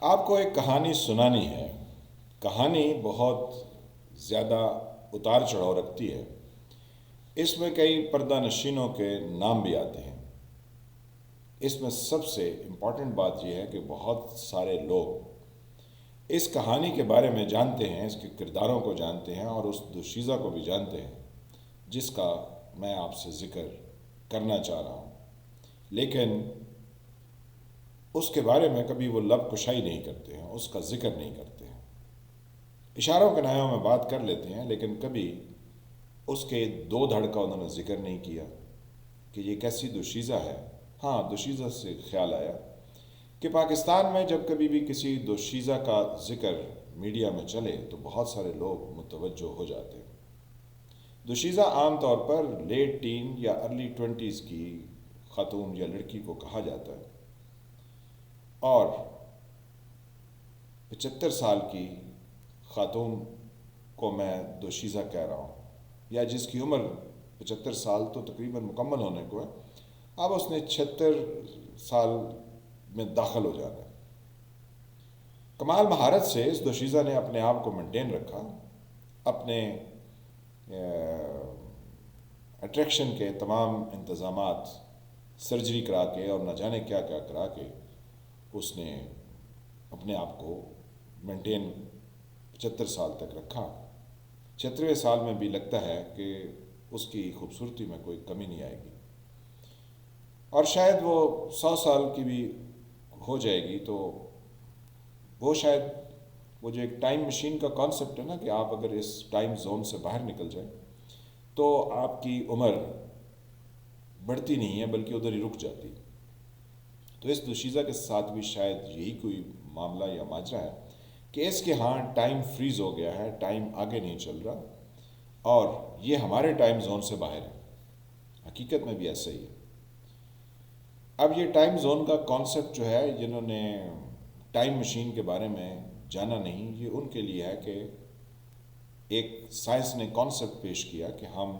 آپ کو ایک کہانی سنانی ہے۔ کہانی بہت زیادہ اتار چڑھاؤ رکھتی ہے۔ اس میں کئی پردہ نشینوں کے نام بھی آتے ہیں۔ اس میں سب سے امپورٹنٹ بات یہ ہے کہ بہت سارے لوگ اس کہانی کے بارے میں جانتے ہیں، اس کے کرداروں کو جانتے ہیں اور اس دوشیزہ کو بھی جانتے ہیں جس کا میں آپ سے ذکر کرنا چاہ رہا ہوں، لیکن اس کے بارے میں کبھی وہ لب کشائی نہیں کرتے ہیں، اس کا ذکر نہیں کرتے ہیں۔ اشاروں کے نایوں میں بات کر لیتے ہیں، لیکن کبھی اس کے دو دھڑ کا انہوں نے ذکر نہیں کیا کہ یہ کیسی دوشیزہ ہے۔ ہاں، دوشیزہ سے خیال آیا کہ پاکستان میں جب کبھی بھی کسی دوشیزہ کا ذکر میڈیا میں چلے تو بہت سارے لوگ متوجہ ہو جاتے ہیں۔ دوشیزہ عام طور پر لیٹ ٹین یا ارلی ٹوینٹیز کی خاتون یا لڑکی کو کہا جاتا ہے، اور 75 سال کی خاتون کو میں دوشیزہ کہہ رہا ہوں، یا جس کی عمر 75 سال تو تقریباً مکمل ہونے کو ہے، اب اس نے 76 سال میں داخل ہو جانا ہے۔ کمال مہارت سے اس دوشیزہ نے اپنے آپ کو مینٹین رکھا، اپنے اٹریکشن کے تمام انتظامات سرجری کرا کے اور نہ جانے کیا کیا کرا کے اس نے اپنے آپ کو مینٹین 75 سال تک رکھا۔ 76ویں سال میں بھی لگتا ہے کہ اس کی خوبصورتی میں کوئی کمی نہیں آئے گی، اور شاید وہ 100 سال کی بھی ہو جائے گی تو وہ شاید وہ جو ایک ٹائم مشین کا کانسیپٹ ہے نا، کہ آپ اگر اس ٹائم زون سے باہر نکل جائیں تو آپ کی عمر بڑھتی نہیں ہے بلکہ ادھر ہی رک جاتی۔ تو اس دوشیزہ کے ساتھ بھی شاید یہی کوئی معاملہ یا ماجرا ہے کہ اس کے ہاں ٹائم فریز ہو گیا ہے، ٹائم آگے نہیں چل رہا، اور یہ ہمارے ٹائم زون سے باہر ہے۔ حقیقت میں بھی ایسا ہی ہے۔ اب یہ ٹائم زون کا کانسیپٹ جو ہے، جنہوں نے ٹائم مشین کے بارے میں جانا نہیں، یہ ان کے لیے ہے کہ ایک سائنس نے کانسیپٹ پیش کیا کہ ہم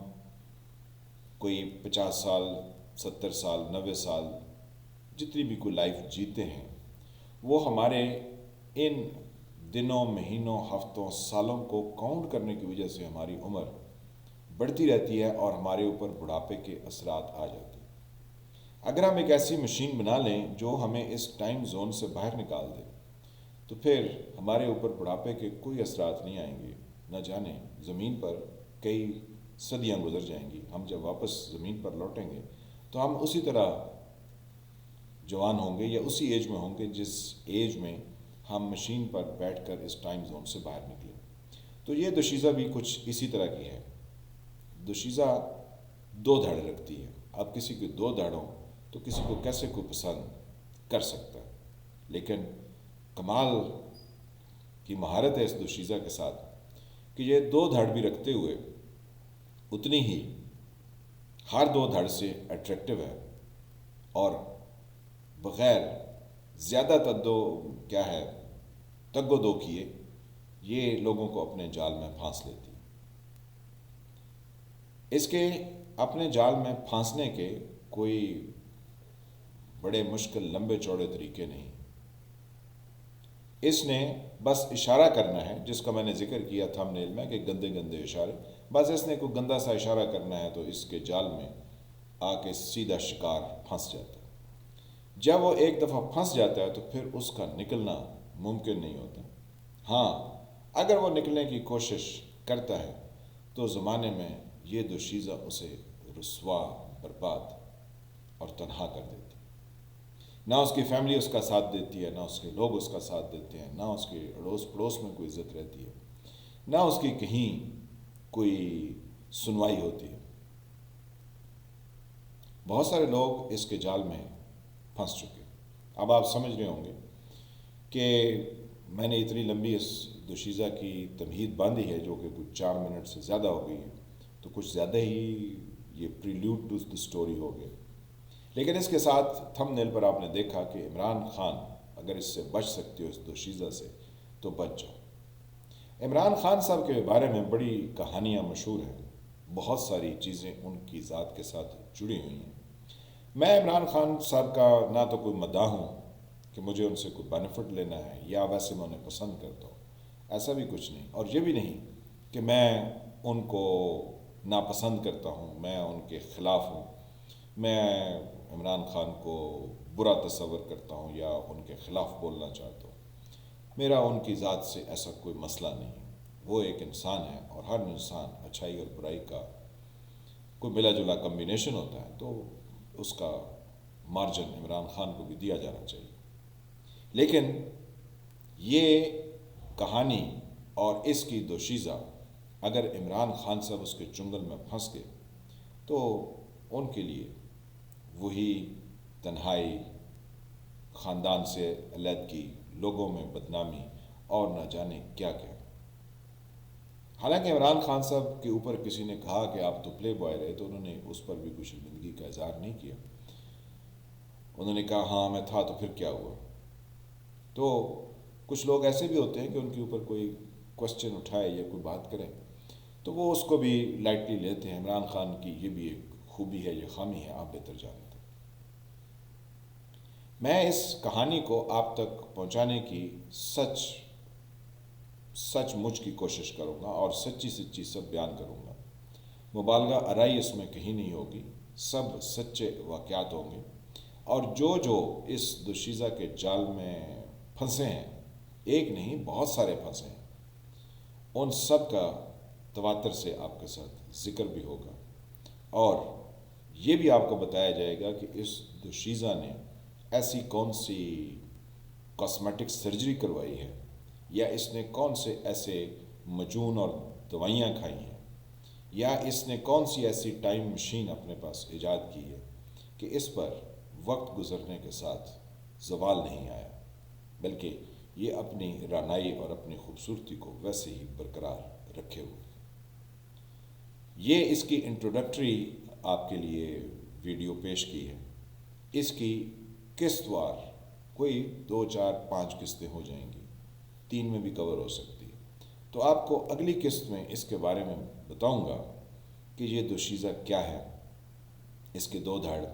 کوئی 50 سال، 70 سال، 90 سال جتنی بھی کوئی لائف جیتے ہیں، وہ ہمارے ان دنوں، مہینوں، ہفتوں، سالوں کو کاؤنٹ کرنے کی وجہ سے ہماری عمر بڑھتی رہتی ہے اور ہمارے اوپر بڑھاپے کے اثرات آ جاتے ہیں۔ اگر ہم ایک ایسی مشین بنا لیں جو ہمیں اس ٹائم زون سے باہر نکال دے تو پھر ہمارے اوپر بڑھاپے کے کوئی اثرات نہیں آئیں گے۔ نہ جانے زمین پر کئی صدیاں گزر جائیں گی، ہم جب واپس زمین پر لوٹیں گے تو ہم اسی طرح جوان ہوں گے یا اسی ایج میں ہوں گے جس ایج میں ہم مشین پر بیٹھ کر اس ٹائم زون سے باہر نکلے۔ تو یہ دوشیزہ بھی کچھ اسی طرح کی ہے۔ دوشیزہ دو دھڑ رکھتی ہے۔ اب کسی کے دو دھڑ ہوں تو کسی کو کیسے کوئی پسند کر سکتا ہے، لیکن کمال کی مہارت ہے اس دوشیزہ کے ساتھ کہ یہ دو دھڑ بھی رکھتے ہوئے اتنی ہی ہر دو دھڑ سے اٹریکٹیو ہے، اور بغیر زیادہ تگ و دو کیے یہ لوگوں کو اپنے جال میں پھانس لیتی ہے۔ اس کے اپنے جال میں پھانسنے کے کوئی بڑے مشکل لمبے چوڑے طریقے نہیں۔ اس نے بس اشارہ کرنا ہے، جس کا میں نے ذکر کیا تھم نیل میں کہ گندے گندے اشارے، بس اس نے کوئی گندا سا اشارہ کرنا ہے تو اس کے جال میں آ کے سیدھا شکار پھنس جاتا ہے۔ جب وہ ایک دفعہ پھنس جاتا ہے تو پھر اس کا نکلنا ممکن نہیں ہوتا۔ ہاں، اگر وہ نکلنے کی کوشش کرتا ہے تو زمانے میں یہ دوشیزہ اسے رسوا، برباد اور تنہا کر دیتی۔ نہ اس کی فیملی اس کا ساتھ دیتی ہے، نہ اس کے لوگ اس کا ساتھ دیتے ہیں، نہ اس کے اڑوس پڑوس میں کوئی عزت رہتی ہے، نہ اس کی کہیں کوئی سنوائی ہوتی ہے۔ بہت سارے لوگ اس کے جال میں پھنس چکے۔ اب آپ سمجھ رہے ہوں گے کہ میں نے اتنی لمبی اس دوشیزہ کی تمہید باندھی ہے جو کہ کچھ 4 منٹ سے زیادہ ہو گئی ہے، تو کچھ زیادہ ہی یہ پریلیوڈ ٹو دی سٹوری ہو گیا۔ لیکن اس کے ساتھ تھم نیل پر آپ نے دیکھا کہ عمران خان اگر اس سے بچ سکتے ہو، اس دوشیزہ سے، تو بچ جاؤ۔ عمران خان صاحب کے بارے میں بڑی کہانیاں مشہور ہیں، بہت ساری چیزیں ان کی ذات کے ساتھ جڑی ہوئی ہیں۔ میں عمران خان صاحب کا نہ تو کوئی مداح ہوں کہ مجھے ان سے کوئی بینیفٹ لینا ہے یا ویسے میں انہیں پسند کرتا ہوں، ایسا بھی کچھ نہیں. اور یہ بھی نہیں کہ میں ان کو ناپسند کرتا ہوں، میں ان کے خلاف ہوں، میں عمران خان کو برا تصور کرتا ہوں یا ان کے خلاف بولنا چاہتا ہوں. میرا ان کی ذات سے ایسا کوئی مسئلہ نہیں ہے. وہ ایک انسان ہے اور ہر انسان اچھائی اور برائی کا کوئی ملا جلا کمبینیشن ہوتا ہے، تو اس کا مارجن عمران خان کو بھی دیا جانا چاہیے. لیکن یہ کہانی اور اس کی دوشیزہ اگر عمران خان صاحب اس کے چنگل میں پھنس گئے تو ان کے لیے وہی تنہائی، خاندان سے علیحدگی، لوگوں میں بدنامی اور نہ جانے کیا کیا. حالانکہ عمران خان صاحب کے اوپر کسی نے کہا کہ آپ تو پلے بوائے رہے، تو انہوں نے اس پر بھی کچھ شرمندگی کا اظہار نہیں کیا. انہوں نے کہا ہاں میں تھا تو پھر کیا ہوا. تو کچھ لوگ ایسے بھی ہوتے ہیں کہ ان کے اوپر کوئی کوشچن اٹھائے یا کوئی بات کرے تو وہ اس کو بھی لائٹلی لیتے ہیں. عمران خان کی یہ بھی ایک خوبی ہے، یہ خامی ہے، آپ بہتر جانتے ہیں. میں اس کہانی کو آپ تک پہنچانے کی سچ مچ کی کوشش کروں گا اور سچی سب بیان کروں گا. مبالغہ آرائی اس میں کہیں نہیں ہوگی، سب سچے واقعات ہوں گے. اور جو اس دوشیزہ کے جال میں پھنسے ہیں، ایک نہیں بہت سارے پھنسے ہیں، ان سب کا تواتر سے آپ کے ساتھ ذکر بھی ہوگا. اور یہ بھی آپ کو بتایا جائے گا کہ اس دوشیزہ نے ایسی کون سی کاسمیٹک سرجری کروائی ہے، یا اس نے کون سے ایسے مجون اور دوائیاں کھائی ہیں، یا اس نے کون سی ایسی ٹائم مشین اپنے پاس ایجاد کی ہے کہ اس پر وقت گزرنے کے ساتھ زوال نہیں آیا، بلکہ یہ اپنی رعنائی اور اپنی خوبصورتی کو ویسے ہی برقرار رکھے ہوئے. یہ اس کی انٹروڈکٹری آپ کے لیے ویڈیو پیش کی ہے. اس کی قسط وار کوئی 2 4 5 قسطیں ہو جائیں گی، 3 میں بھی کور ہو سکتی ہے. تو آپ کو اگلی قسط میں اس کے بارے میں بتاؤں گا کہ یہ دوشیزہ کیا ہے، اس کے 2 دھڑ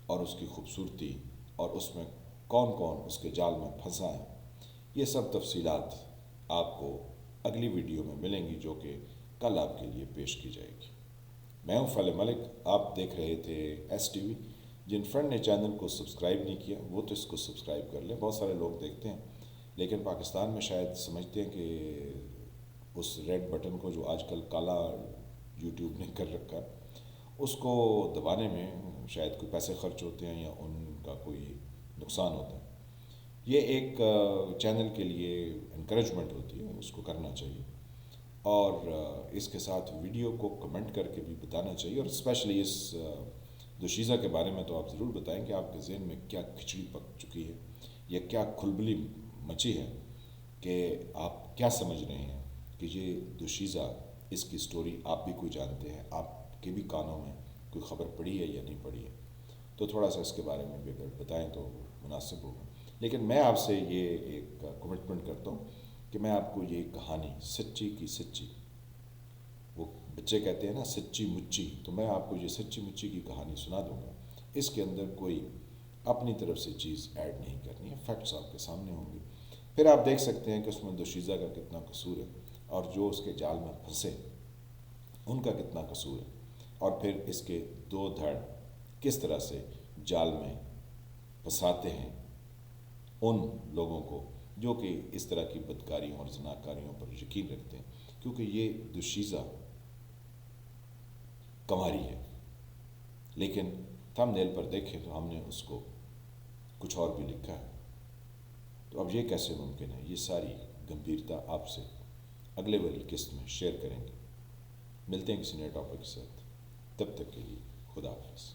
اور اس کی خوبصورتی اور اس میں کون کون اس کے جال میں پھنسا ہے. یہ سب تفصیلات آپ کو اگلی ویڈیو میں ملیں گی، جو کہ کل آپ کے لیے پیش کی جائے گی. میں ہوں فالح ملک، آپ دیکھ رہے تھے ایس ٹی وی. جن فرینڈ نے چینل کو سبسکرائب نہیں کیا وہ تو اس کو سبسکرائب کر لیں. بہت سارے لوگ دیکھتے ہیں لیکن پاکستان میں شاید سمجھتے ہیں کہ اس ریڈ بٹن کو جو آج کل کالا یوٹیوب نے کر رکھا ہے، اس کو دبانے میں شاید کوئی پیسے خرچ ہوتے ہیں یا ان کا کوئی نقصان ہوتا ہے. یہ ایک چینل کے لیے انکریجمنٹ ہوتی ہے، اس کو کرنا چاہیے. اور اس کے ساتھ ویڈیو کو کمنٹ کر کے بھی بتانا چاہیے. اور اسپیشلی اس دوشیزہ کے بارے میں تو آپ ضرور بتائیں کہ آپ کے ذہن میں کیا کھچڑی پک چکی ہے یا کیا کھلبلی مچی ہے، کہ آپ کیا سمجھ رہے ہیں کہ یہ دوشیزہ، اس کی سٹوری آپ بھی کوئی جانتے ہیں، آپ کے بھی کانوں میں کوئی خبر پڑی ہے یا نہیں پڑی ہے. تو تھوڑا سا اس کے بارے میں بھی اگر بتائیں تو مناسب ہوگا. لیکن میں آپ سے یہ ایک کمٹمنٹ کرتا ہوں کہ میں آپ کو یہ کہانی سچی کی سچی، وہ بچے کہتے ہیں نا سچی مچی، تو میں آپ کو یہ سچی مچی کی کہانی سنا دوں گا. اس کے اندر کوئی اپنی طرف سے چیز ایڈ نہیں کرنی ہے، فیکٹس آپ کے سامنے ہوں گے. پھر آپ دیکھ سکتے ہیں کہ اس میں دوشیزہ کا کتنا قصور ہے اور جو اس کے جال میں پھنسے ان کا کتنا قصور ہے، اور پھر اس کے 2 دھڑ کس طرح سے جال میں پھنساتے ہیں ان لوگوں کو جو کہ اس طرح کی بدکاریوں اور زناکاریوں پر یقین رکھتے ہیں. کیونکہ یہ دوشیزہ کنواری ہے، لیکن تھم نیل پر دیکھیں تو ہم نے اس کو کچھ اور بھی لکھا ہے. تو اب یہ کیسے ممکن ہے؟ یہ ساری گمبھیرتا آپ سے اگلے والی قسط میں شیئر کریں گے. ملتے ہیں کسی نئے ٹاپک کے ساتھ، تب تک کے لیے خدا حافظ.